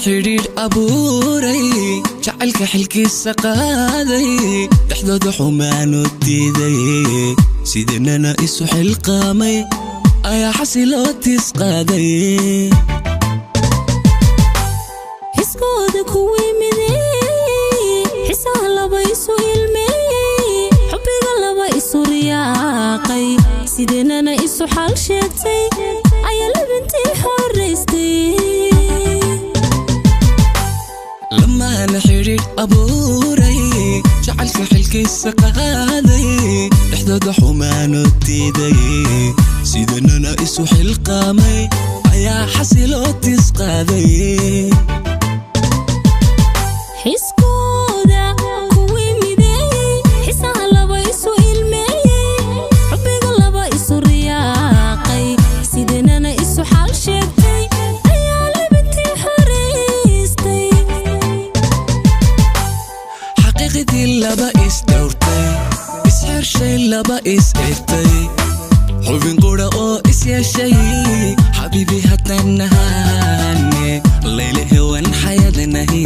xiriir aburay jacaylka xilkiisa qaaday dhexdooda xumaano diiday sideenana isu xilqaamay ayaa xasiloo tis qaaday iskooda kuwii miday xisaa laba isu ilmeeyey xubbiga laba isu riyaaqay sideenana isu xal sheegtay ayaa labintii xoraystay Lamano xiriir aburay jacaylka xilkiisa qaaday dhexdooda xumaano diiday sideenana isu xilqaamay ayaa xasiloo tis qaaday iskooda kuwii miday xisaa laba isu ilmeeyey xubbiga laba isu riyaaqay sideenana isu xal sheegtay ayaa labintii xoraystay xaqiiqdii laba is dhowrtay isxershay laba is egtay xubin qura oo is yeeshay xabiibi haddaan nahaane layla hewan xayadanahi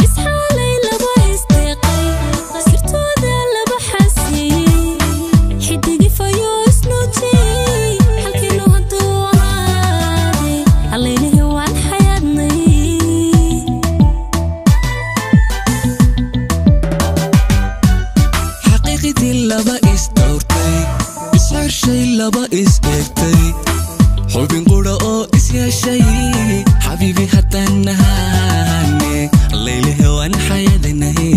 isxaalay laba isdeeqay sirtooda laba xasiyey xiddigi fayoo isnuujiyey halkiinu hadduu ahaaday allaylahi waan xayaadnay xaqiiqdii laba is dhowrtay isxershay laba is egtay xubin qura oo is yeeshay xabiibi haddaan nahaane layla hewan xayadanahi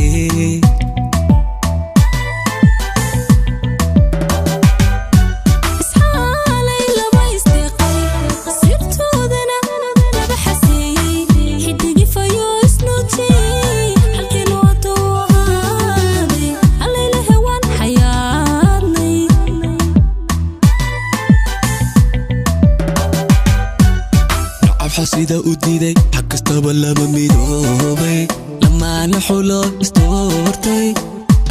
isxaalay laba isdeeqay sirtoodana laba xasiyey xiddigi fayoo isnuujiyey halkiinu hadduu ahaaday allaylahi waan xayaadnay nacab xasida u diiday xag kastaba laba midoobay lamaana xulo isdoortay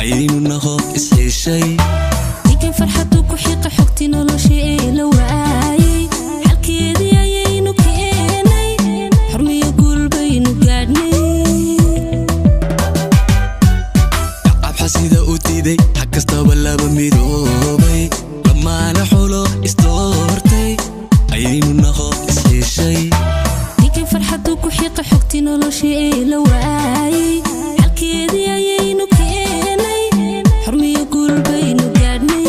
ayaynu naho isxiishay degan farxadu ku xiiqa xogtii noloshii ee la waayey xalkeedii ayaynu keenay xurmiyo guul baynu gaadhnay nacab xasida u diiday xag kastaba laba midoobay lamaana xulo isdoortay ayaynu naho isxiishay degan farxadu ku xiiqa xogtii noloshii ee la waayey xalkeedii ayaynu keenay xurmiyo guul baynu gaadhnay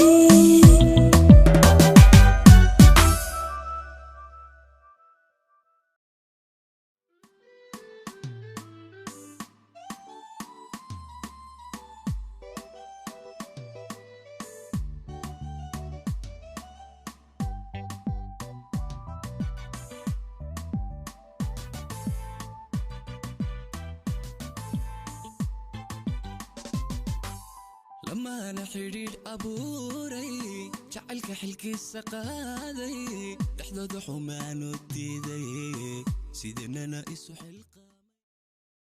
Lamano xiriir aburay jacaylka xilkiisa qaaday dhexdooda xumaano diiday sideenana isu xilqaamay